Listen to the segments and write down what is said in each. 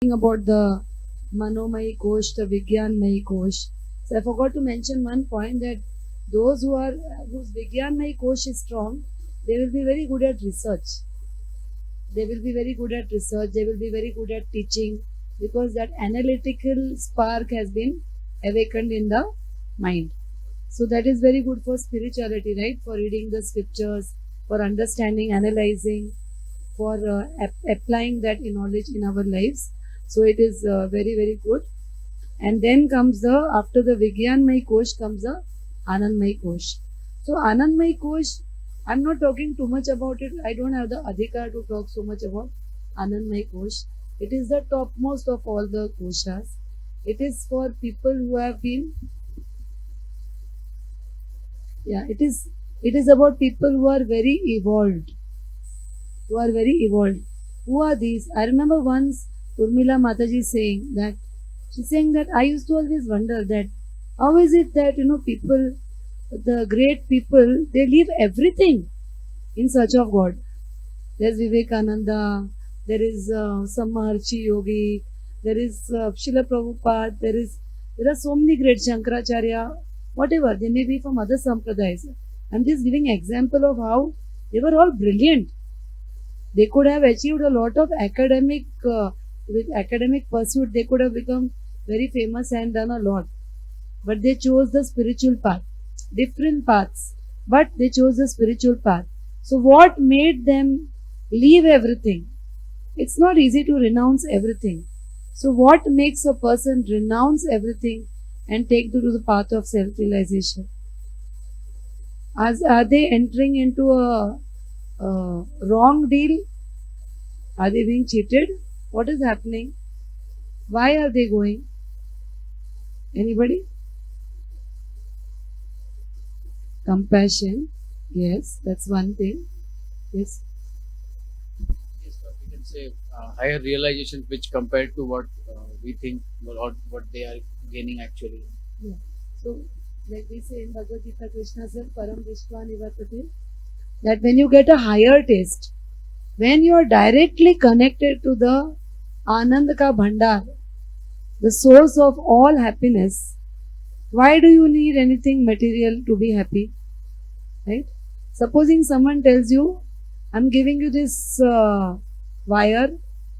about the Manomai Kosh, the Vigyanmai Kosh. So I forgot to mention one point that those whose Vigyanmai Kosh is strong, they will be very good at research. They will be very good at research. They will be very good at teaching because that analytical spark has been awakened in the mind. So that is very good for spirituality, right? For reading the scriptures, for understanding, analyzing, for applying that knowledge in our lives. So it is very, very good. And then comes after the Vigyanmay Kosh comes the Anandmay Kosh. So Anandmay Kosh, I'm not talking too much about it. I don't have the adhikar to talk so much about Anandmay Kosh. It is the topmost of all the koshas. It is for people who have been, it is about people who are very evolved, Who are these? I remember once Urmila Mataji saying that she's saying that I used to always wonder that how is it that people, the great people, they leave everything in search of God. There's Vivekananda, there is some Maharshi Yogi, there is Srila Prabhupada, there are so many great Shankaracharya, whatever they may be from other sampradayas. I'm just giving example of how they were all brilliant. They could have achieved a lot of with academic pursuit. They could have become very famous and done a lot, but they chose the spiritual path. Different paths, but they chose the spiritual path. So, what made them leave everything? It's not easy to renounce everything. So, what makes a person renounce everything and take to the path of self-realization? Are they entering into a wrong deal? Are they being cheated? What is happening? Why are they going? Anybody? Compassion. Yes, that's one thing. Yes. Yes, we can say higher realizations, which compared to what we think or what they are gaining actually. Yeah. So, like we say in Bhagavad Gita, Krishna said, Param Vishwa Nivartate, that when you get a higher taste, when you are directly connected to the Anand Ka Bhandar, the source of all happiness, why do you need anything material to be happy? Right? Supposing someone tells you, I'm giving you this wire,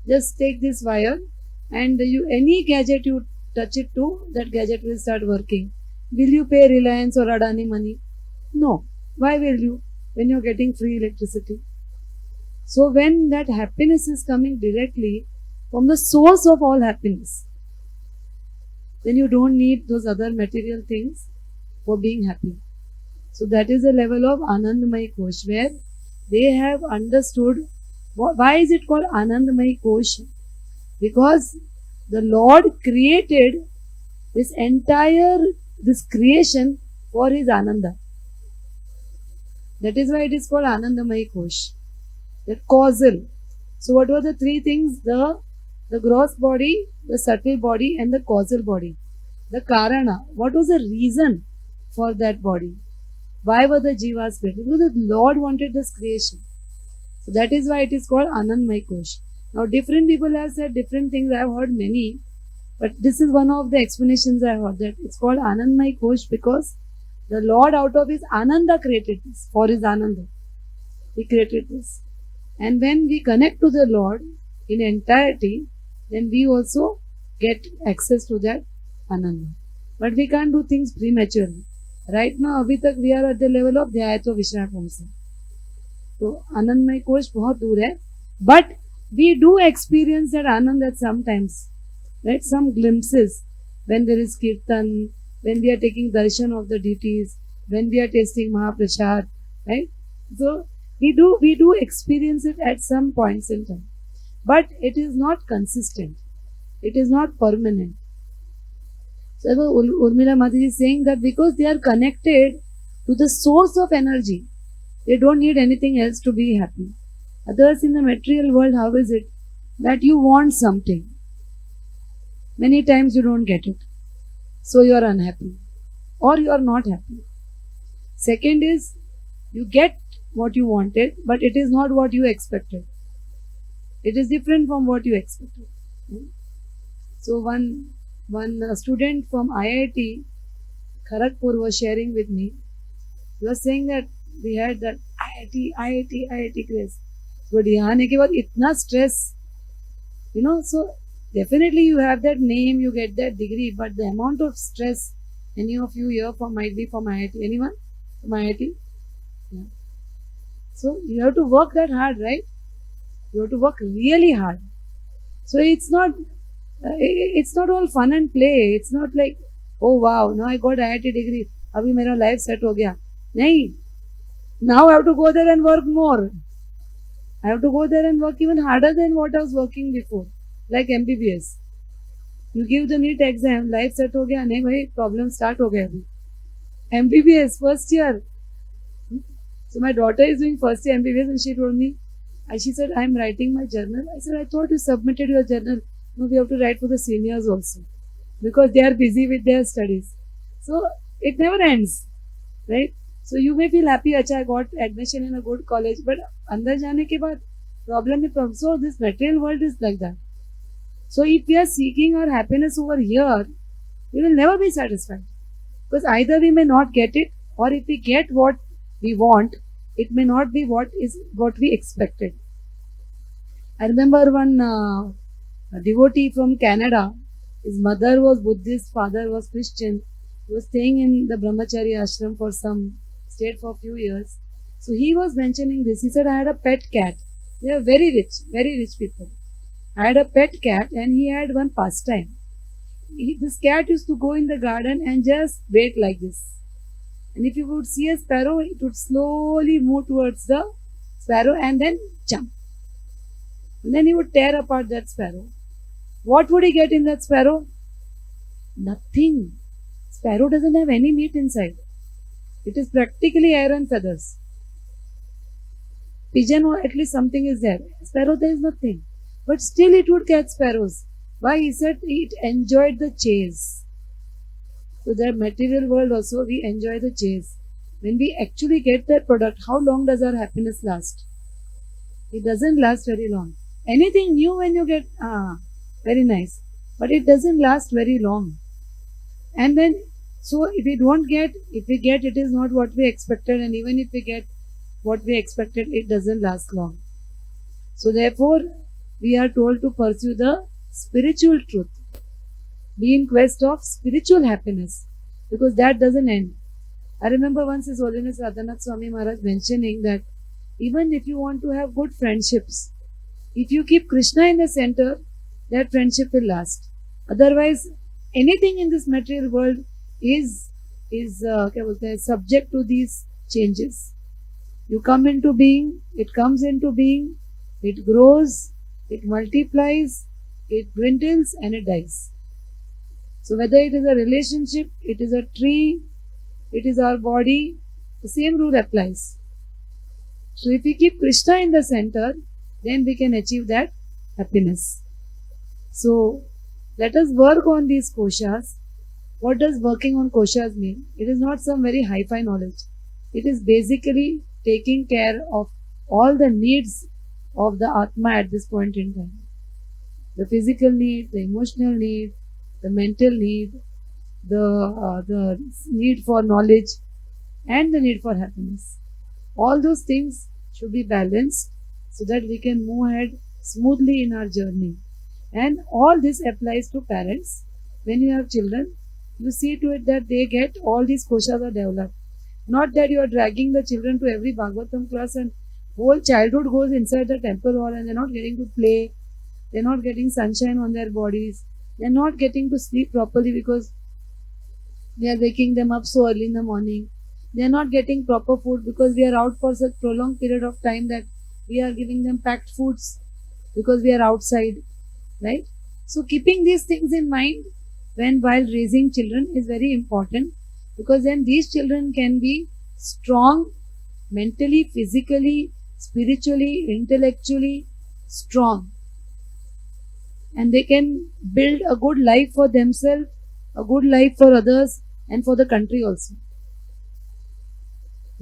just take this wire and any gadget you touch it to, that gadget will start working. Will you pay Reliance or Adani money? No. Why will you? When you're getting free electricity. So when that happiness is coming directly from the source of all happiness, then you don't need those other material things for being happy. So that is the level of Anandamay Kosh, where they have understood why is it called Anandamay Kosh? Because the Lord created this creation for his Ananda. That is why it is called Anandamay Kosh. The causal. So what were the three things? The gross body, the subtle body, and the causal body. The Karana. What was the reason for that body? Why were the jivas created? Because the Lord wanted this creation. So that is why it is called Anandmay Kosh. Now different people have said different things. I have heard many. But this is one of the explanations I heard, that it's called Anandmay Kosh because the Lord out of his Ananda created this. For his Ananda. He created this. And when we connect to the Lord in entirety, then we also get access to that Ananda. But we can't do things prematurely. Right now, अभी तक we are at the level of ध्यायतो विश्राम हमसे. तो आनंदमय कोश बहुत दूर है. But we do experience that Anand at sometimes. Right? Some glimpses when there is Kirtan, when we are taking darshan of the deities, when we are tasting Mahaprasad. Right? So, we do experience it at some points in time. But it is not consistent. It is not permanent. So Urmila Mataji is saying that because they are connected to the source of energy, they don't need anything else to be happy. Otherwise, in the material world, how is it that you want something? Many times you don't get it. So you are unhappy. Or you are not happy. Second is, you get what you wanted, but it is not what you expected. It is different from what you expected. So one student from IIT Kharagpur was sharing with me. He was saying that we had that IIT craze. But यहाँ आने के बाद इतना stress, so definitely you have that name, you get that degree, but the amount of stress any of you here from might be from IIT. Anyone from IIT? Yeah. So you have to work that hard, right? You have to work really hard. So it's not all fun and play. It's not like, oh wow, now I got IIT degree, अभी मेरा life set हो गया. नहीं. Now I have to go there and work more. I have to go there and work even harder than what I was working before, like MBBS. You give the NEET exam, life set हो गया, नहीं भाई, problem start हो गया अभी. MBBS first year. So my daughter is doing first year MBBS and she told me, and she said, I'm writing my journal. I said, I thought you submitted your journal. No, we have to write for the seniors also because they are busy with their studies. So it never ends, right? So you may feel happy, acha, I got admission in a good college, but अंदर जाने के बाद problem is problem. So this material world is like that. So if we are seeking our happiness over here, we will never be satisfied because either we may not get it, or if we get what we want, it may not be what we expected. I remember one a devotee from Canada. His mother was Buddhist, father was Christian. He was staying in the Brahmacharya ashram for stayed for a few years. So he was mentioning this. He said, I had a pet cat. They are very rich people. I had a pet cat and he had one pastime. This cat used to go in the garden and just wait like this. And if you would see a sparrow, it would slowly move towards the sparrow and then jump. And then he would tear apart that sparrow. What would he get in that sparrow? Nothing. Sparrow doesn't have any meat inside. It is practically iron feathers. Pigeon, or at least something is there. Sparrow, there is nothing. But still it would catch sparrows. Why? He said it enjoyed the chase. So the material world also, we enjoy the chase. When we actually get that product, how long does our happiness last? It doesn't last very long. Anything new when you get, very nice. But it doesn't last very long. And then, so if we get, it is not what we expected. And even if we get what we expected, it doesn't last long. So therefore, we are told to pursue the spiritual truth. Be in quest of spiritual happiness, because that doesn't end. I remember once His Holiness Radhanath Swami Maharaj mentioning that even if you want to have good friendships, if you keep Krishna in the center, that friendship will last. Otherwise, anything in this material world is subject to these changes. You come into being, it comes into being, it grows, it multiplies, it dwindles, and it dies. So whether it is a relationship, it is a tree, it is our body, the same rule applies. So if we keep Krishna in the center, then we can achieve that happiness. So let us work on these koshas. What does working on koshas mean? It is not some very hi-fi knowledge. It is basically taking care of all the needs of the Atma at this point in time. The physical need, the emotional need, the mental need, the need for knowledge, and the need for happiness. All those things should be balanced so that we can move ahead smoothly in our journey. And all this applies to parents. When you have children, you see to it that they get all these koshas are developed. Not that you are dragging the children to every Bhagavatam class and whole childhood goes inside the temple hall and they're not getting to play, they're not getting sunshine on their bodies, they're not getting to sleep properly because we are waking them up so early in the morning. They are not getting proper food because we are out for such prolonged period of time that we are giving them packed foods because we are outside, right? So keeping these things in mind while raising children is very important, because then these children can be strong mentally, physically, spiritually, intellectually strong, and they can build a good life for themselves, a good life for others, and for the country also,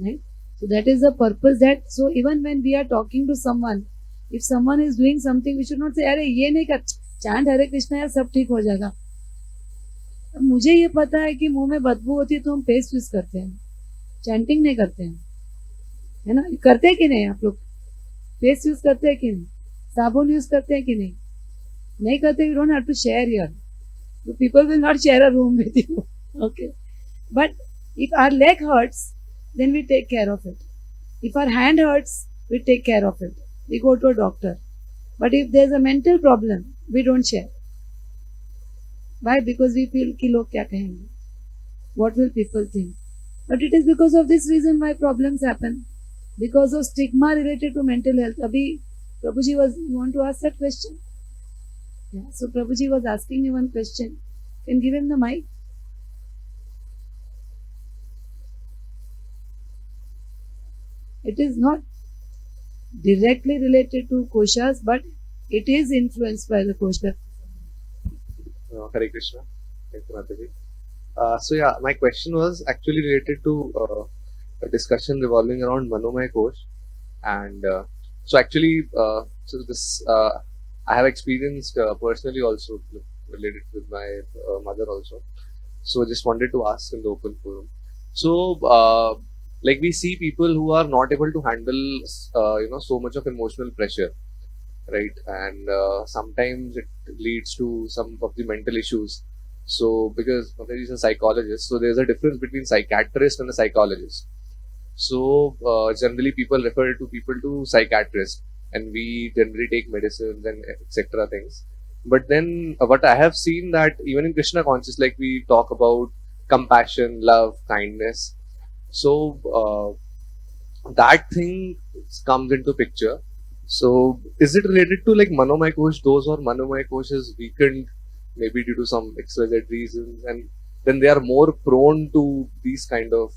right? So that is the purpose. That so even when we are talking to someone, if someone is doing something, we should not say, "Arey, ye nahi kar." Chant Hare Krishna यार सब ठीक हो जाएगा. अब मुझे ये पता है कि मुंह में बदबू होती है तो हम पेस्ट यूज करते हैं, चैंटिंग नहीं करते हैं, है ना. करते हैं कि नहीं आप लोग? पेस्ट यूज करते हैं कि नहीं? साबुन यूज करते हैं कि नहीं? नहीं करते, you don't have to share your. The people will not share a room with you. Okay. But if our leg hurts, then we take care of it. If our hand hurts, we take care of it. We go to a doctor. But if there's a mental problem, we don't share. Why? Because we feel कि लोग क्या कहेंगे? What will people think? But it is because of this reason why problems happen. Because of stigma related to mental health. Abhi Prabhuji you want to ask that question? Yeah. So Prabhuji was asking me one question. Can give him the mic. It is not directly related to koshas, but it is influenced by the kosha. Hare Krishna. Thank you, Mataji. So yeah, my question was actually related to a discussion revolving around Manomaya Kosh, and so actually, so this I have experienced personally also related with my mother also. So just wanted to ask in the open forum. So like we see people who are not able to handle so much of emotional pressure, right? And sometimes it leads to some of the mental issues. So because Mataji is a psychologist, so there's a difference between psychiatrist and a psychologist. So generally people refer to people to psychiatrists, and we generally take medicines and etc. things. But then what I have seen that even in Krishna conscious, like we talk about compassion, love, kindness. So that thing comes into picture. So is it related to like Manomaya Kosh, those or Manomaya Kosh is weakened maybe due to some XYZ reasons, and then they are more prone to these kind of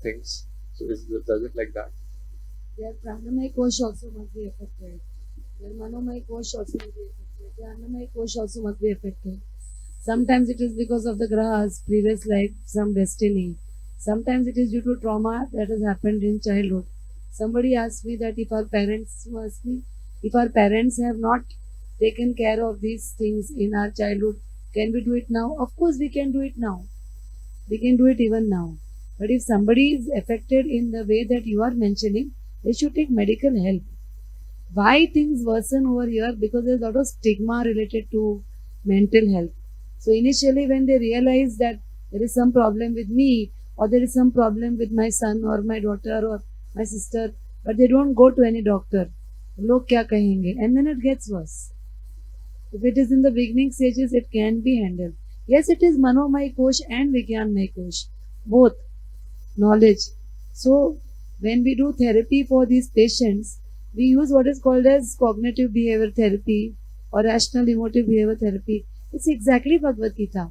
things? So does it like that? Their pranamaya kosh also must be affected. Their manomaya kosh also must be affected. Their annamaya kosh also must be affected. Sometimes it is because of the grahas, previous life, some destiny. Sometimes it is due to trauma that has happened in childhood. Somebody asked me that if our parents have not taken care of these things in our childhood, can we do it now? Of course, we can do it now. We can do it even now. But if somebody is affected in the way that you are mentioning, they should take medical help. Why things worsen over here? Because there's a lot of stigma related to mental health. So initially when they realize that there is some problem with me, or there is some problem with my son or my daughter or my sister, but they don't go to any doctor. Log kya kahenge? And then it gets worse. If it is in the beginning stages, it can be handled. Yes, it is Manomaya Kosh and Vigyanmaya Kosh. Both. Knowledge. So when we do therapy for these patients, we use what is called as cognitive behavior therapy or rational emotive behavior therapy. It's exactly Bhagavad Gita.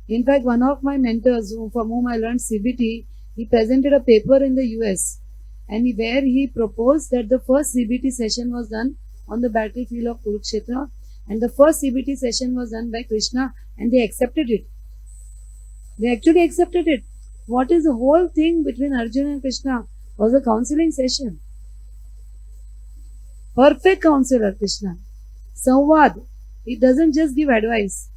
In fact, one of my mentors from whom I learned CBT, he presented a paper in the US, and where he proposed that the first CBT session was done on the battlefield of Kurukshetra, and the first CBT session was done by Krishna, and they accepted it. They actually accepted it. What is the whole thing between Arjuna and Krishna was a counseling session. Perfect counselor, Krishna. Samvad. He doesn't just give advice.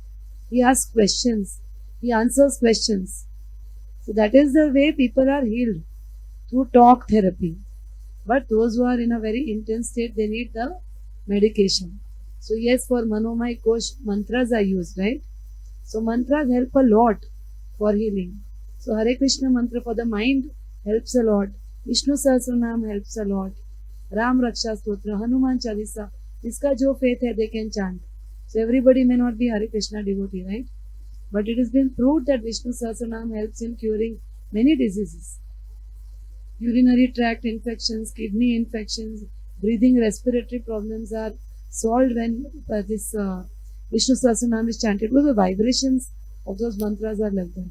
He asks questions. He answers questions. So that is the way people are healed, through talk therapy. But those who are in a very intense state, they need the medication. So yes, for Manomaya Kosh, mantras are used, right? So mantras help a lot for healing. So Hare Krishna mantra for the mind helps a lot. Vishnu Sahasranam helps a lot. Ram Raksha Stotra, Hanuman Chalisa. Iska jo faith hai, they can chant. So everybody may not be Hare Krishna devotee, right? But it has been proved that Vishnu Sahasranam helps in curing many diseases. Urinary tract infections, kidney infections, breathing, respiratory problems are solved when this Vishnu Sahasranam is chanted. Because the vibrations of those mantras are like that.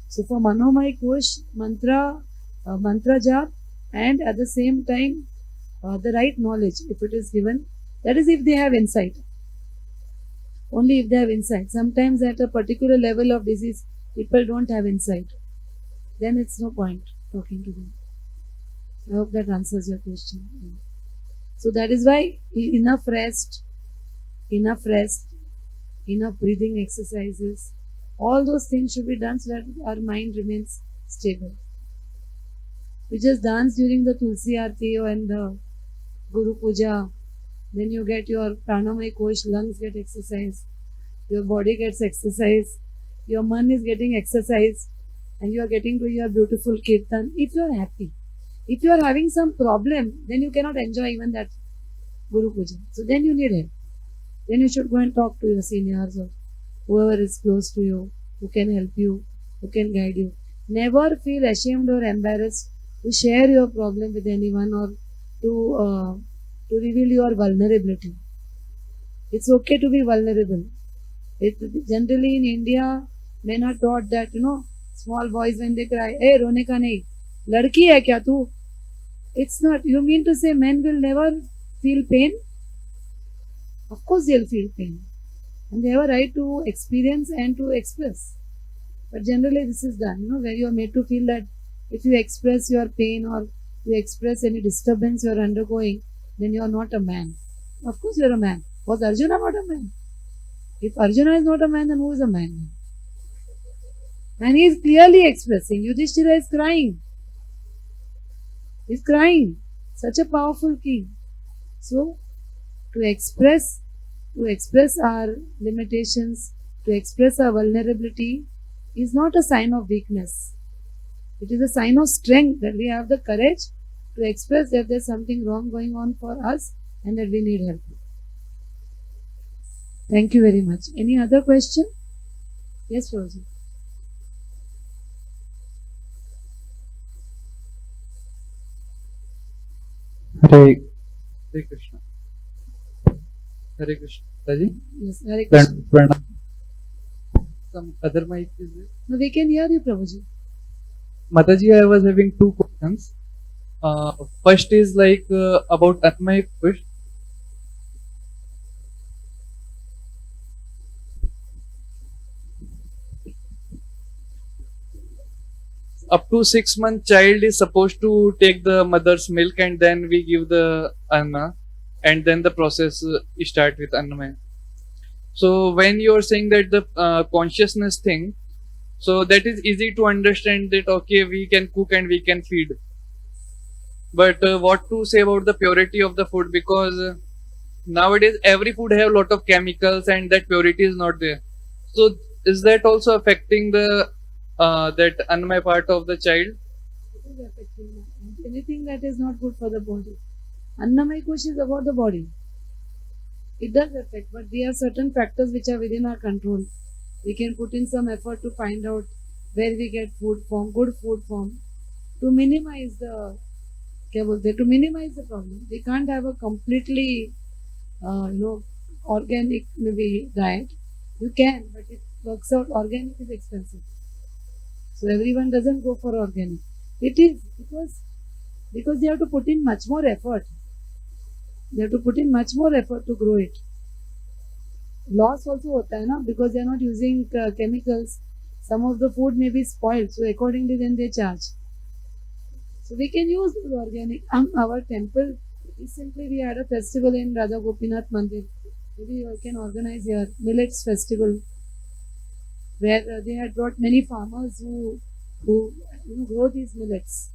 So for Manomaya Kosh, mantra jap, and at the same time the right knowledge, if it is given, that is if they have insight. Only if they have insight. Sometimes at a particular level of disease, people don't have insight. Then it's no point talking to them. I hope that answers your question. So that is why enough rest, enough rest, enough breathing exercises. All those things should be done so that our mind remains stable. We just dance during the Tulsi Aarti and the Guru Puja. Then you get your pranamaya kosh, lungs get exercise, your body gets exercise, your man is getting exercise, and you are getting to your beautiful kirtan. If you are happy, if you are having some problem, then you cannot enjoy even that Guru Puja. So then you need help. Then you should go and talk to your seniors or whoever is close to you, who can help you, who can guide you. Never feel ashamed or embarrassed to share your problem with anyone or to reveal your vulnerability. It's okay to be vulnerable. Generally in India, men are taught that, small boys when they cry, hey, rone ka nahi, ladki hai kya tu? It's not. You mean to say men will never feel pain? Of course they'll feel pain. And they have a right to experience and to express. But generally this is done, where you are made to feel that if you express your pain or you express any disturbance you are undergoing, then you are not a man. Of course you are a man. Was Arjuna not a man? If Arjuna is not a man, then who is a man? And he is clearly expressing. Yudhishthira is crying. He's crying. Such a powerful king. So, to express our limitations, to express our vulnerability is not a sign of weakness. It is a sign of strength that we have the courage to express that there's something wrong going on for us and that we need help. Thank you very much. Any other question? Yes, Rosie. Hare Krishna. Hare Krishna. Taji? Yes, Hare Krishna. Pranam. Some other mic is there? No, we can hear you, Prabhuji. Mataji, I was having two questions. First is about Atmaya Push. Up to 6 month child is supposed to take the mother's milk and then we give the Anna and then the process start with Annamaya. So when you're saying that the consciousness thing, so that is easy to understand that okay, we can cook and we can feed. But what to say about the purity of the food, because nowadays every food have a lot of chemicals and that purity is not there. So is that also affecting the that Annamaya part of the child? It is affecting anything that is not good for the body. Annamaya Kosh is about the body. It does affect, but we have certain factors which are within our control. We can put in some effort to find out where we get food from, good food from, to minimize the problem. We can't have a completely, organic maybe diet. You can, but it works out. Organic is expensive, so everyone doesn't go for organic. It is because they have to put in much more effort. They have to put in much more effort to grow it. Loss also hota hai na, because they are not using chemicals. Some of the food may be spoiled, so accordingly then they charge. So we can use organic. Our temple, recently we had a festival in Radha Gopinath Mandir. Maybe we can organize here millets festival, where they had brought many farmers who grow these millets.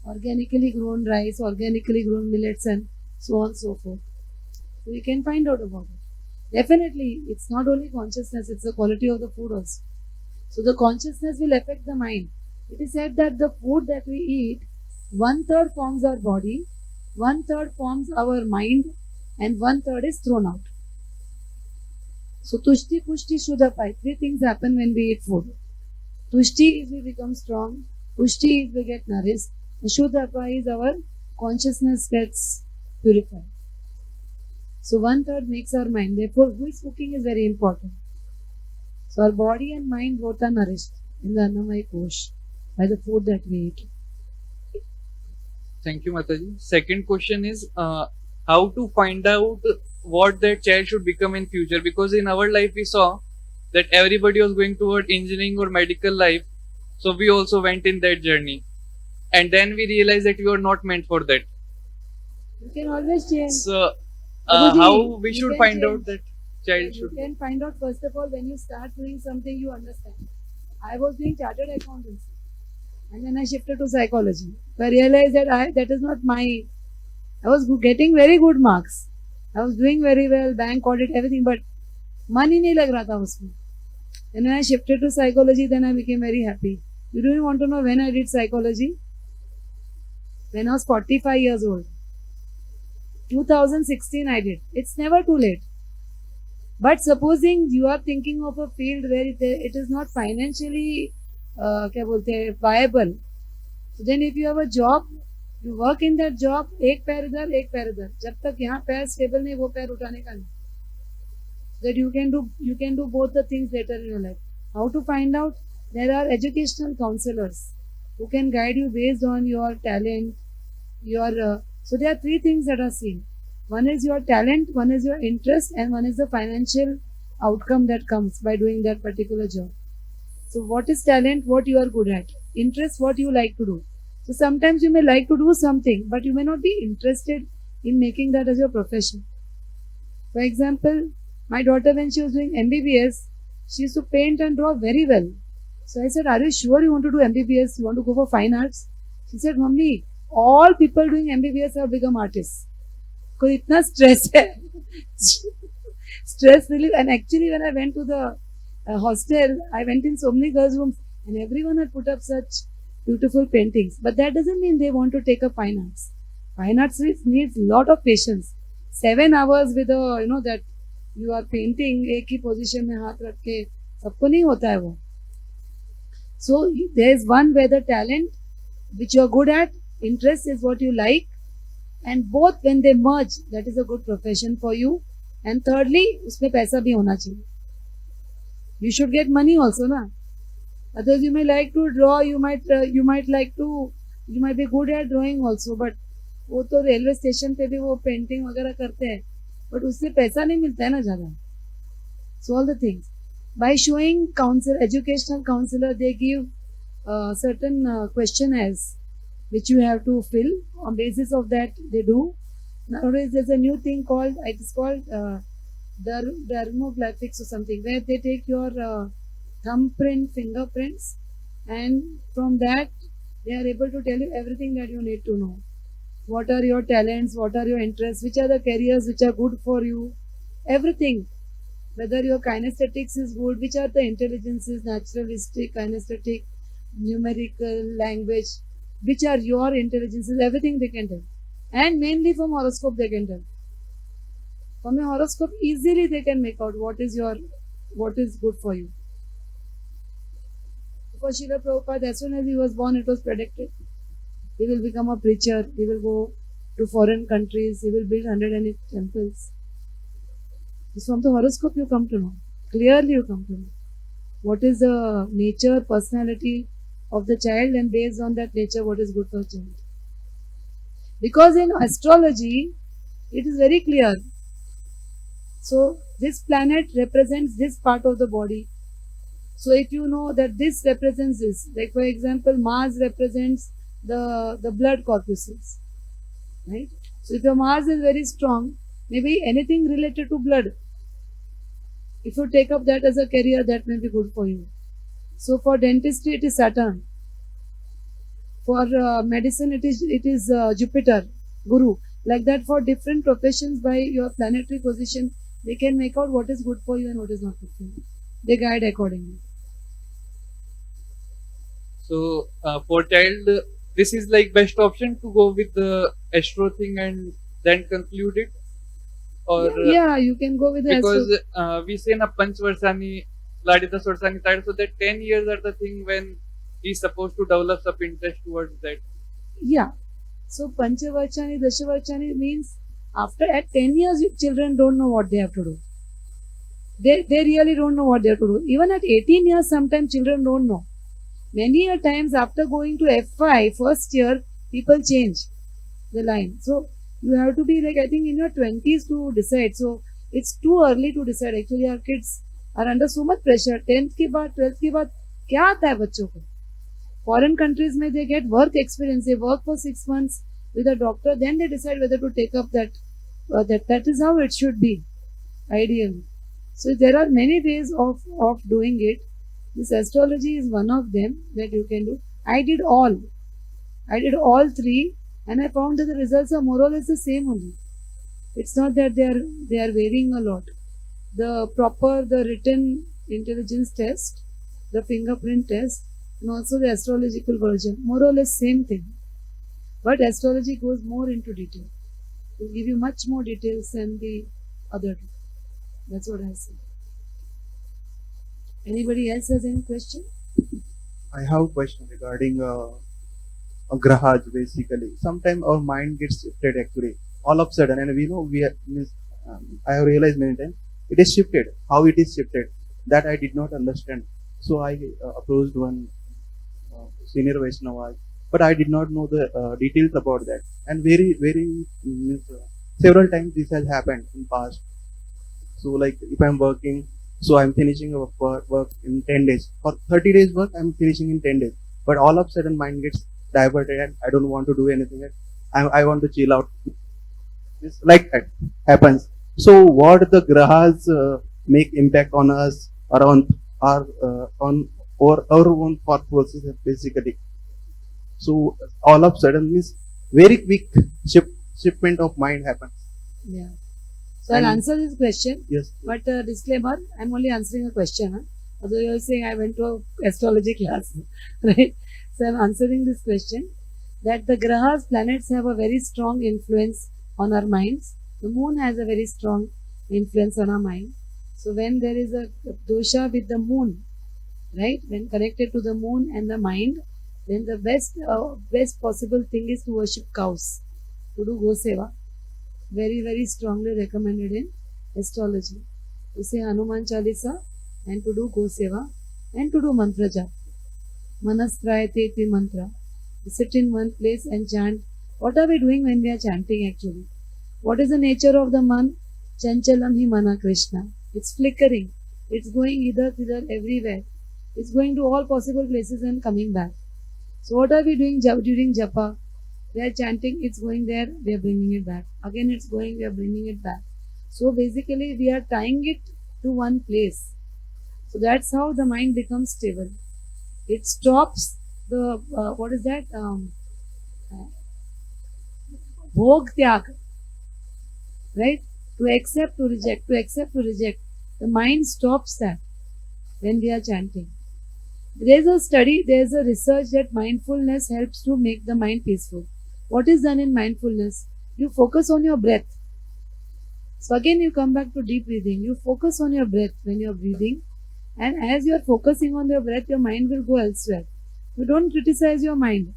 Organically grown rice, organically grown millets, and so on and so forth. So we can find out about it. Definitely, it's not only consciousness, it's the quality of the food also. So the consciousness will affect the mind. It is said that the food that we eat, 1/3 forms our body, 1/3 forms our mind, and 1/3 is thrown out. So tushti, pushti, shuddhapai, 3 things happen when we eat food. Tushti is we become strong, pushti is we get nourished, and shuddhapai is our consciousness gets purified. So 1/3 makes our mind. Therefore, who is cooking is very important. So our body and mind both are nourished in the Annamaya Kosh by the food that we eat. Thank you, Mataji. Second question is how to find out what that child should become in future, because in our life we saw that everybody was going toward engineering or medical life, so we also went in that journey, and then we realized that we were not meant for that. You can always change. So Prabhuji, how we you should can find change. out that child You should can find out first of all when you start doing something you understand. I was doing chartered accountancy and then I shifted to psychology. I realized that that is not my. I was getting very good marks. I was doing very well, bank audit, everything, but money नहीं लग रहा था उसमें. And when I shifted to psychology, then I became very happy. You don't want to know when I did psychology? When I was 45 years old. 2016 I did. It's never too late. But supposing you are thinking of a field where it is not financially क्या बोलते हैं, viable, so then if you have a job, you work in that job, एक पैर इधर एक पैर इधर, जब तक यहाँ पैर stable नहीं वो पैर उठाने का नहीं. That you can do both the things later in your life. How to find out? There are educational counselors who can guide you based on your talent, so there are three things that are seen. One is your talent, one is your interest, and one is the financial outcome that comes by doing that particular job. So what is talent? What you are good at. Interest, what you like to do. So sometimes you may like to do something, but you may not be interested in making that as your profession. For example, my daughter, when she was doing MBBS, she used to paint and draw very well. So I said, are you sure you want to do MBBS? You want to go for fine arts? She said, Mummy, all people doing MBBS have become artists. कोई इतना stress है. Stress relief. And actually when I went to the hostel, I went in so many girls' rooms and everyone had put up such beautiful paintings. But that doesn't mean they want to take up fine arts. Fine arts needs lot of patience. 7 hours with that you are painting एक ही position में हाथ रख के, सबको नहीं होता है वो. So there is one where the talent which you are good at, interest is what you like, and both when they merge, that is a good profession for you. And thirdly, उसमें पैसा भी होना चाहिए. You should get money also ना. Otherwise you may like to draw, you might be good at drawing also, but वो तो railway station पे भी वो पेंटिंग वगैरह करते हैं, but उससे पैसा नहीं मिलता है ना ज़्यादा. So all the things. By showing educational counselor, they give certain questionnaires which you have to fill. On basis of that, they do. Nowadays, there's a new thing called dermographics or something, where they take your thumbprint, fingerprints, and from that, they are able to tell you everything that you need to know. What are your talents? What are your interests? Which are the careers which are good for you? Everything. Whether your kinesthetics is good, which are the intelligences, naturalistic, kinesthetic, numerical, language, which are your intelligences, everything they can tell. And mainly from horoscope they can tell. From a horoscope, easily they can make out what is good for you. For Srila Prabhupada, as soon as he was born, it was predicted. He will become a preacher, he will go to foreign countries, he will build 108 temples. So from the horoscope you come to know. Clearly you come to know. What is the nature, personality of the child, and based on that nature what is good for the child. Because in astrology, it is very clear. So this planet represents this part of the body. So if you know that this represents this, like for example, Mars represents the blood corpuscles, right? So if your Mars is very strong, maybe anything related to blood, if you take up that as a career, that may be good for you. So for dentistry, it is Saturn. For medicine, it is Jupiter, Guru. Like that, for different professions, by your planetary position, they can make out what is good for you and what is not good for you. They guide accordingly. So for child, this is like best option to go with the astro thing and then conclude it, or yeah, you can go with the because we say na Panchvarsani, Laditas Varsani Tide, so that 10 years are the thing when he's supposed to develop some interest towards that. Yeah. So Panchavarchani, Dashavarchani means after at 10 years, children don't know what they have to do. They really don't know what they have to do. Even at 18 years, sometimes children don't know. Many a times after going to F5, first year, people change the line. So you have to be like, I think in your 20s to decide. So it's too early to decide. Actually, our kids are under so much pressure. 10th के बाद, 12th के बाद, क्या आता है बच्चों को? Foreign countries में they get work experience. They work for 6 months with a doctor. Then they decide whether to take up that that is how it should be, ideally. So there are many ways of doing it. This astrology is one of them that you can do. I did all three, and I found that the results are more or less the same only. It's not that they are varying a lot. The written intelligence test, the fingerprint test, and also the astrological version, more or less same thing. But astrology goes more into detail. It will give you much more details than the other two. That's what I say. Anybody else has any question? I have a question regarding grahas basically. Sometimes our mind gets shifted actually all of a sudden, and we know we are, I have realized many times it is shifted. How it is shifted that I did not understand. So I approached one senior Vaishnava, but I did not know the details about that. And several times this has happened in past. So like if I'm working, so I'm finishing a work in 10 days. For 30 days work, I'm finishing in 10 days. But all of a sudden mind gets diverted and I don't want to do anything. I want to chill out. It's like that happens. So what the grahas make impact on us or on our own thought process basically. So all of a sudden this very quick shipment of mind happens. Yeah. So I'll answer this question. Yes. But disclaimer, I'm only answering a question. Huh? Although you're saying I went to a astrology class, right? So I'm answering this question that the grahas, planets have a very strong influence on our minds. The moon has a very strong influence on our mind. So when there is a dosha with the moon, right? When connected to the moon and the mind, then the best possible thing is to worship cows, to do go seva. Very, very strongly recommended in astrology. To say Hanuman Chalisa and to do Go Seva and to do mantra jap. Manasprayate iti mantra. We sit in one place and chant. What are we doing when we are chanting actually? What is the nature of the man? Chanchalam hi mana Krishna. It's flickering. It's going either everywhere. It's going to all possible places and coming back. So what are we doing during japa? We are chanting, it's going there, we are bringing it back. Again, it's going, we are bringing it back. So basically, we are tying it to one place. So that's how the mind becomes stable. It stops the, what is that? Bhog tyag. Right? To accept, to reject, to accept, to reject. The mind stops that when we are chanting. There's a study, there's a research that mindfulness helps to make the mind peaceful. What is done in mindfulness? You focus on your breath. So again you come back to deep breathing. You focus on your breath when you are breathing, and as you are focusing on your breath, your mind will go elsewhere. You don't criticize your mind.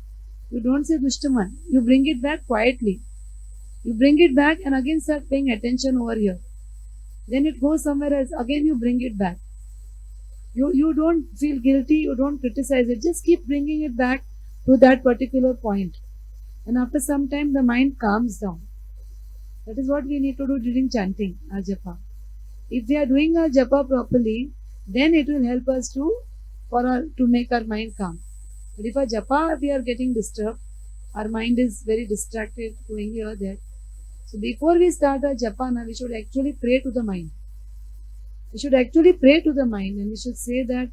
You don't say dushtaman. You bring it back quietly. You bring it back and again start paying attention over here. Then it goes somewhere else. Again you bring it back. You don't feel guilty. You don't criticize it. Just keep bringing it back to that particular point. And after some time, the mind calms down. That is what we need to do during chanting our japa. If we are doing our japa properly, then it will help us to make our mind calm. But if our japa we are getting disturbed, our mind is very distracted, going here there. So before we start our japa, we should actually pray to the mind. We should actually pray to the mind, and we should say that,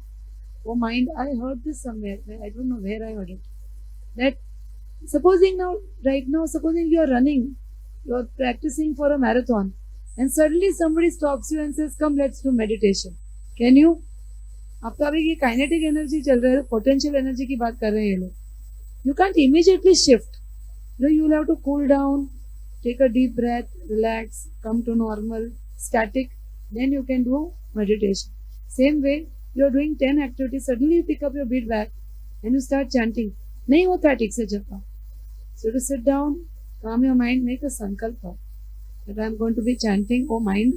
oh mind, I heard this somewhere. I don't know where I heard it. That supposing you are running, you are practicing for a marathon, and suddenly somebody stops you and says, come, let's do meditation. Can you? आपका अभी ये kinetic energy चल रहा है, potential energy की बात कर रहे हैं ये लोग. You can't immediately shift. You will have to cool down, take a deep breath, relax, come to normal, static. Then you can do meditation. Same way, you are doing 10 activities, suddenly you pick up your beat back and you start chanting. नहीं होता ठीक से जपा. So to sit down, calm your mind, make a sankalpa that I am going to be chanting. Oh mind,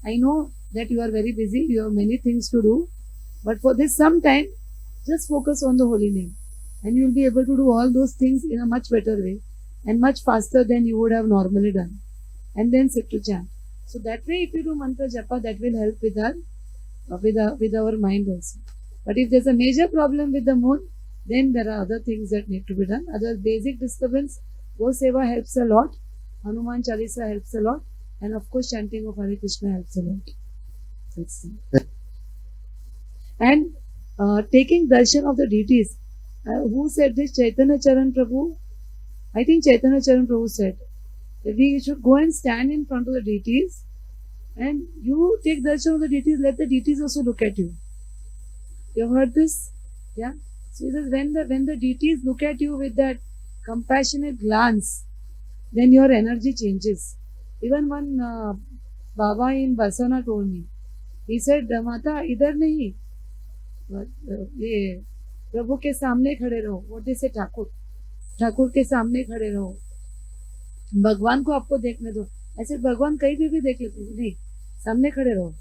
I know that you are very busy, you have many things to do, but for this some time, just focus on the holy name, and you will be able to do all those things in a much better way and much faster than you would have normally done. And then sit to chant. So that way, if you do mantra japa, that will help with our mind also. But if there's a major problem with the moon, then there are other things that need to be done. Other basic disturbance, Go Seva helps a lot. Hanuman Chalisa helps a lot. And of course, chanting of Hare Krishna helps a lot. That's and taking darshan of the deities. Who said this? Chaitanya Charan Prabhu. I think Chaitanya Charan Prabhu said that we should go and stand in front of the deities and you take darshan of the deities, let the deities also look at you. You have heard this? Yeah? So he says when the deities look at you with that compassionate glance, then your energy changes. Even one Baba in Barsana told me, he said, Mata, idhar nahi, ये प्रभु के सामने खड़े रहो. What they say, Thakur के सामने खड़े रहो, भगवान को आपको देखने दो. ऐसे भगवान कहीं भी देख लेते नहीं, सामने खड़े रहो.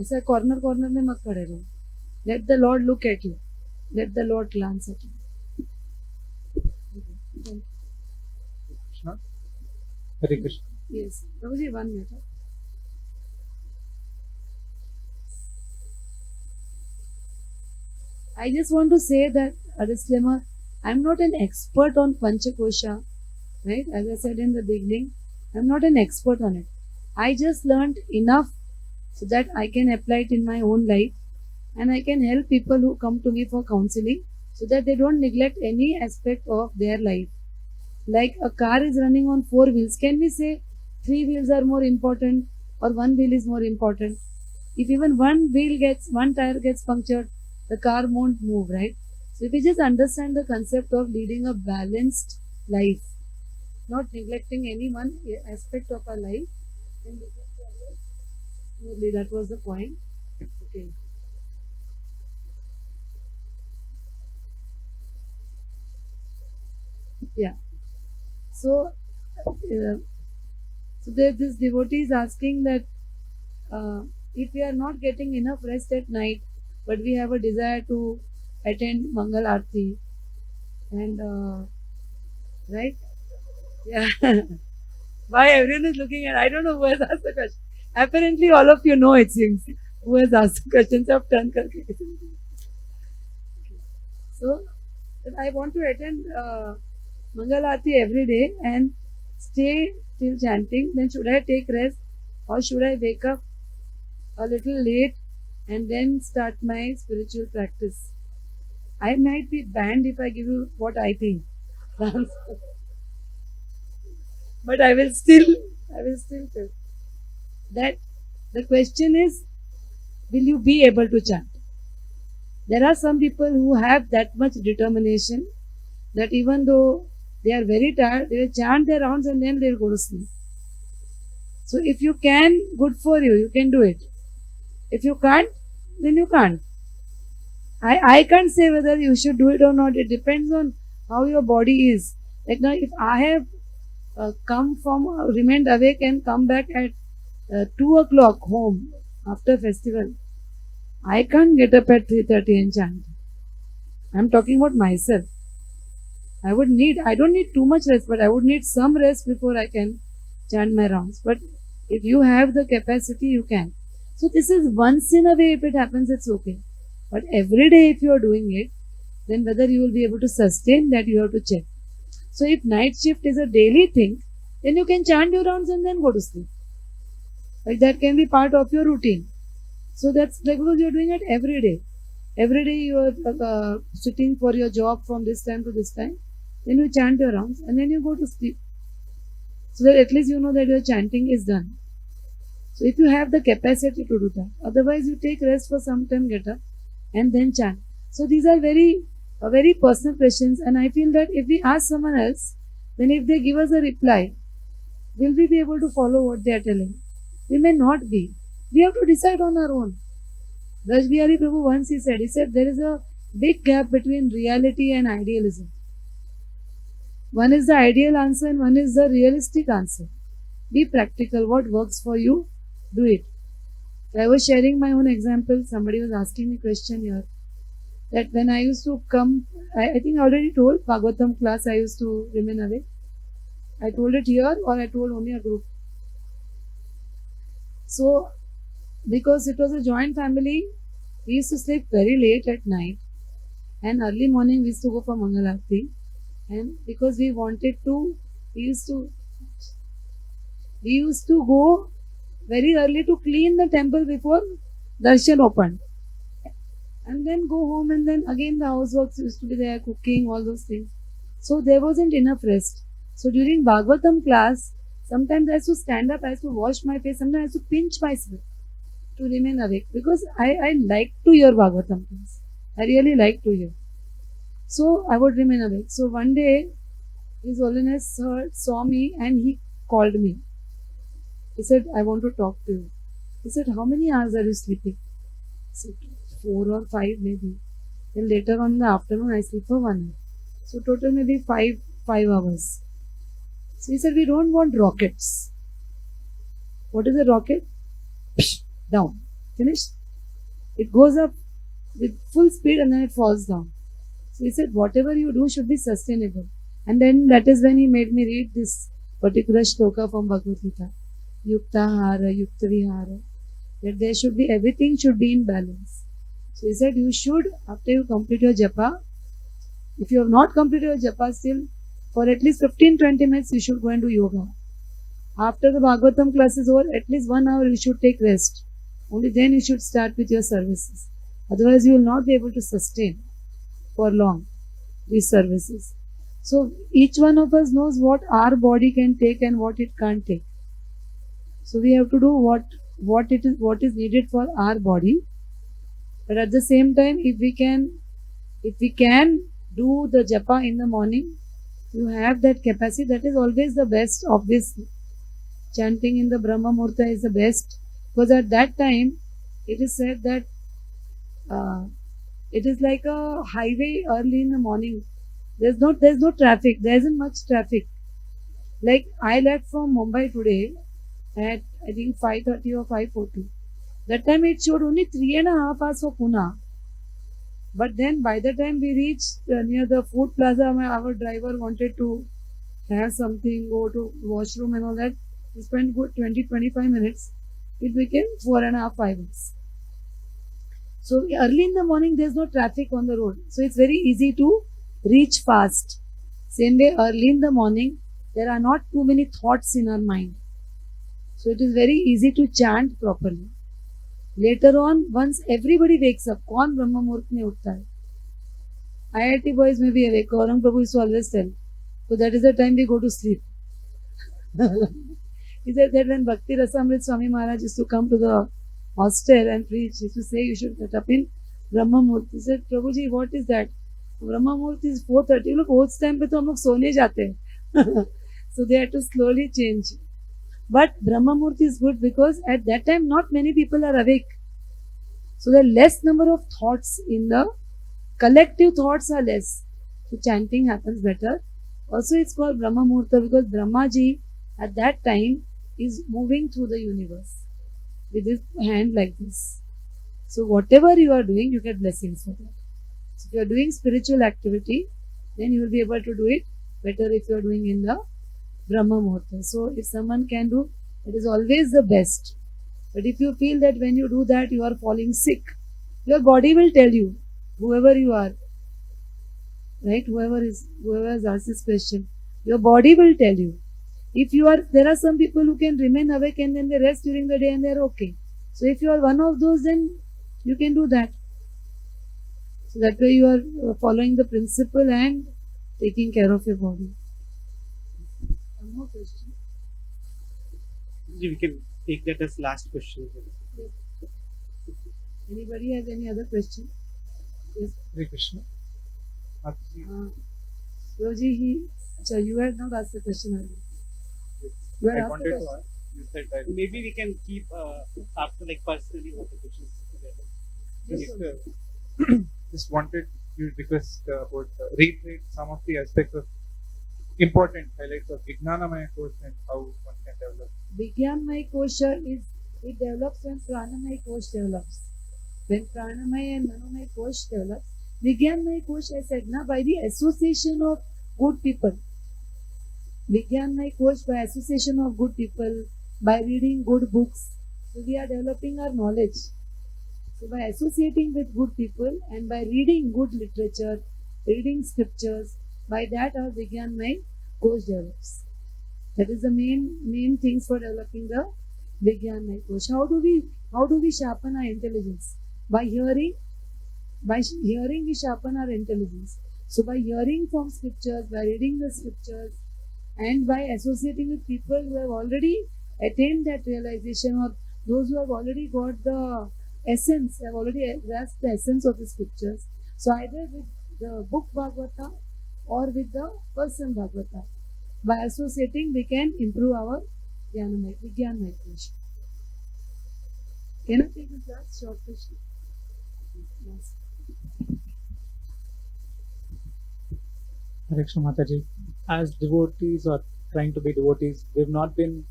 ऐसा कॉर्नर में मत खड़े रहो. Let the Lord look at you. Let the Lord glance at you. Krishna. Hare Krishna. Yes. Prabhuji, 1 minute. I just want to say that a disclaimer, I'm not an expert on Panchakosha, right? As I said in the beginning, I'm not an expert on it. I just learned enough so that I can apply it in my own life and I can help people who come to me for counseling so that they don't neglect any aspect of their life. Like a car is running on 4 wheels, can we say 3 wheels are more important or 1 wheel is more important? If even one tire gets punctured, the car won't move, right? So if we just understand the concept of leading a balanced life, not neglecting any one aspect of our life, then we can progress smoothly. That was the point. Okay. Yeah. So, this devotee is asking that if we are not getting enough rest at night, but we have a desire to attend Mangal Aarti, and right? Yeah. Why everyone is looking at? I don't know who has asked the question. Apparently, all of you know, it seems, who has asked the questions. Of turn karke. So, if I want to attend Mangal Aarti every day and stay till chanting, then should I take rest or should I wake up a little late and then start my spiritual practice? I might be banned if I give you what I think. But I will still tell that the question is, will you be able to chant? There are some people who have that much determination that even though they are very tired, they will chant their rounds and then they will go to sleep. So if you can, good for you, you can do it. If you can't, then you can't. I can't say whether you should do it or not. It depends on how your body is. Like now, if I have remained awake and come back at 2 o'clock home after festival, I can't get up at 3:30 and chant. I'm talking about myself. I don't need too much rest, but I would need some rest before I can chant my rounds. But if you have the capacity, you can. So this is once in a way, if it happens, it's okay. But every day, if you are doing it, then whether you will be able to sustain that, you have to check. So if night shift is a daily thing, then you can chant your rounds and then go to sleep. Like that can be part of your routine. So that's like because you're doing it every day. Every day you are sitting for your job from this time to this time. Then you chant your rounds and then you go to sleep. So that at least you know that your chanting is done. So if you have the capacity to do that, otherwise you take rest for some time, get up and then chant. So these are very personal questions, and I feel that if we ask someone else, then if they give us a reply, will we be able to follow what they are telling? We may not be. We have to decide on our own. Raj Bihari Prabhu once he said there is a big gap between reality and idealism. One is the ideal answer and one is the realistic answer. Be practical. What works for you, do it. I was sharing my own example. Somebody was asking me a question here. That when I used to come, I think I already told Bhagavatam class, I used to remain away. I told it here or I told only a group. So, because it was a joint family, we used to sleep very late at night and early morning we used to go for Mangal Aarti. And because we wanted to, we used to go very early to clean the temple before darshan opened. And then go home, and then again the houseworks used to be there, cooking, all those things. So there wasn't enough rest. So during Bhagavatam class, sometimes I used to stand up, I used to wash my face, sometimes I used to pinch myself to remain awake because I like to hear Bhagavatam class. I really like to hear. So I would remain awake. So one day, His Holiness saw me and he called me. He said, I want to talk to you. He said, how many hours are you sleeping? I said, 4 or 5 maybe. Then later on in the afternoon, I sleep for 1 hour. So total maybe 5 hours. So he said, we don't want rockets. What is a rocket? Psh, down. Finished? It goes up with full speed and then it falls down. So he said, whatever you do should be sustainable. And then that is when he made me read this particular shloka from Bhagavad Gita. Yuktahara, Yuktavihara. That there should be, everything should be in balance. So he said, you should, after you complete your japa, if you have not completed your japa still, for at least 15-20 minutes, you should go and do yoga. After the Bhagavatam class is over, at least 1 hour you should take rest. Only then you should start with your services. Otherwise, you will not be able to sustain for long these services. So each one of us knows what our body can take and what it can't take. So we have to do what is needed for our body. But at the same time, if we can do the japa in the morning, you have that capacity. That is always the best. Obviously, chanting in the Brahma Muhurta is the best, because at that time it is said that it is like a highway early in the morning. There's no traffic. There isn't much traffic. Like I left from Mumbai today at I think 5:30 or 5:40. That time it showed only 3.5 hours for Pune. But then by the time we reached near the food plaza, our driver wanted to have something, go to washroom and all that. We spent good 20-25 minutes. It became 4.5 5 hours. So early in the morning, there's no traffic on the road. So it's very easy to reach fast. Same way, early in the morning, there are not too many thoughts in our mind. So it is very easy to chant properly. Later on, once everybody wakes up, कौन ब्रह्म मुहूर्त में उठता है? IIT boys may be awake. Gaurang Prabhu used to always tell. So that is the time we go to sleep. He said that when Bhakti Rasamrit Swami Maharaj used to come to the hostel and preach, he used to say you should get up in Brahma Muhurt. He said, Prabhuji, what is that? Brahma Muhurt is 4:30. Look, उस time पे तो हम लोग सोने जाते हैं. So they had to slowly change. But Brahma Muhurt is good because at that time not many people are awake. So the less number of thoughts in the collective thoughts are less. So chanting happens better. Also it's called Brahma Muhurta because Brahma Ji at that time is moving through the universe with his hand like this. So whatever you are doing, you get blessings for that. So if you are doing spiritual activity, then you will be able to do it better if you are doing in the Brahma Muhurta. So if someone can do, it is always the best. But if you feel that when you do that you are falling sick, your body will tell you, whoever you are, right? Whoever has asked this question, your body will tell you. If you are, there are some people who can remain awake and then they rest during the day and they are okay. So if you are one of those, then you can do that. So that way you are following the principle and taking care of your body. One more question. We can take that as last question. Anybody has any other question? Yes. Hare Krishna. Roji, you had not asked the question earlier. You had I asked wanted the to question. ask. You said that maybe we can keep after like personally what the questions together. Yes, Just wanted you request about reiterate some of the aspects of important highlights of Vijnanamaya course and how one can develop. Vigyanmaya Kosha it develops when Pranamaya Kosh develops. When Pranamaya and Manomaya Kosh develops, Vigyanmaya Kosh, I said, by the association of good people. Vigyanmaya Kosh by association of good people, by reading good books. So we are developing our knowledge. So by associating with good people and by reading good literature, reading scriptures, by that our Vigyanmaya Kosh develops. That is the main things for developing the Vigyanmay Kosh. How do we sharpen our intelligence? By hearing. By hearing we sharpen our intelligence. So by hearing from scriptures, by reading the scriptures, and by associating with people who have already attained that realization, or those who have already got the essence, have already grasped the essence of the scriptures. So either with the book Bhagavata or with the person Bhagavata. By associating, we can improve our Vigyanmay Kosh. Can I take this last short question? Yes. Hare Krishna Mataji, as devotees or trying to be devotees, we've not been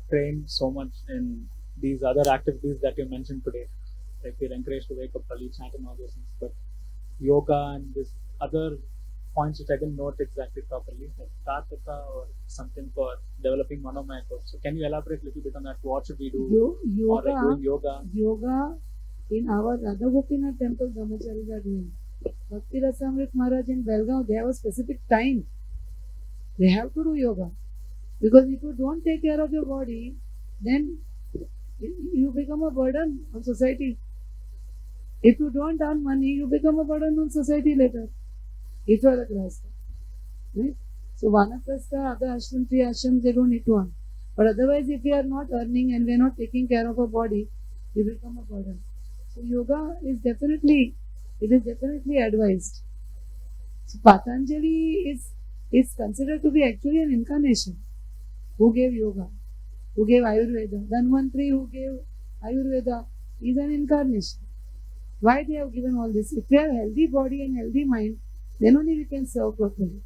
trained so much in these other activities that you mentioned today. Like we're encouraged to wake up early, chant and all those things. But yoga and this other points which I didn't note exactly properly, like Tataka or something for developing Manomaya Kosh. So can you elaborate a little bit on that? What should we do? Or like doing yoga? Yoga in our Radha Gopinath temple, Brahmacharis are doing. Bhakti Rasamrit Maharaj in Belgaum, they have a specific time. They have to do yoga. Because if you don't take care of your body, then you become a burden on society. If you don't earn money, you become a burden on society later. If you are a grahastha. Right? So Vanaprastha, other ashram, 3 ashrams, they don't need to earn. But otherwise, if we are not earning and we are not taking care of our body, we become a burden. So yoga is definitely advised. So Patanjali is considered to be actually an incarnation. Who gave yoga? Who gave Ayurveda? Dhanvantri, who gave Ayurveda, is an incarnation. Why they have given all this? If we have healthy body and healthy mind, then only we can serve properly.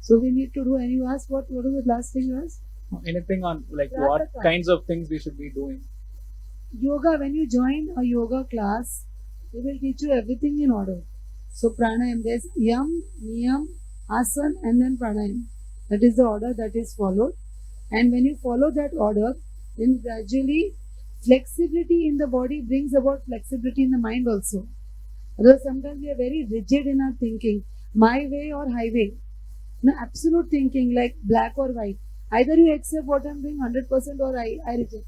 So we need to do. And you asked what was the last thing you asked? Anything on like Prataka. what kinds of things we should be doing? Yoga, when you join a yoga class, they will teach you everything in order. So pranayam, there's yam, niyam, asan, and then pranayam. That is the order that is followed. And when you follow that order, then gradually flexibility in the body brings about flexibility in the mind also. Although sometimes we are very rigid in our thinking, my way or highway. No, absolute thinking like black or white. Either you accept what I'm doing 100% or I reject it.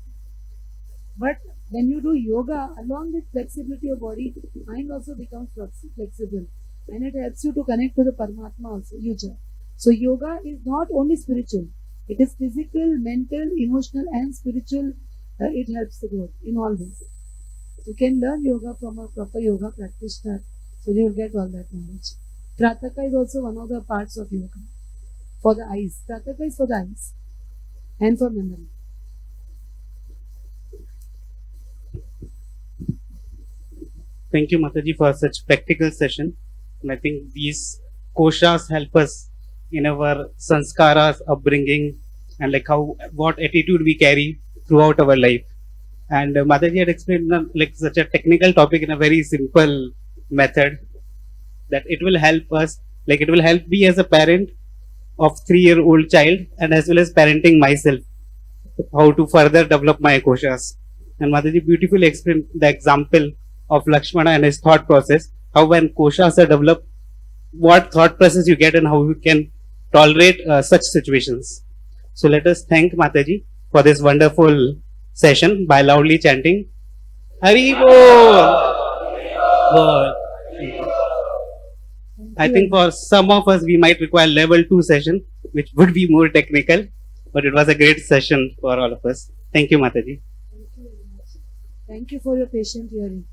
But when you do yoga, along with flexibility of body, mind also becomes flexible. And it helps you to connect to the Paramatma also, Yuja. So yoga is not only spiritual. It is physical, mental, emotional and spiritual. It helps the growth in all ways. You can learn yoga from a proper yoga practitioner. So you will get all that knowledge. Prataka is also one of the parts of yoga. For the eyes. Prataka is for the eyes. And for memory. Thank you, Mataji, for such practical session. And I think these koshas help us in our sanskaras, upbringing, and like what attitude we carry throughout our life. And Mataji had explained like such a technical topic in a very simple method that it will help us, like it will help me as a parent of 3-year-old child and as well as parenting myself, how to further develop my koshas. And Mataji beautifully explained the example of Lakshmana and his thought process, how when koshas are developed, what thought process you get and how you can tolerate such situations. So let us thank Mataji for this wonderful session by loudly chanting Hari Bol. Bol. I think for some of us we might require level 2 session, which would be more technical, but it was a great session for all of us. Thank you, Mataji. Thank you very much. Thank you for your patient hearing.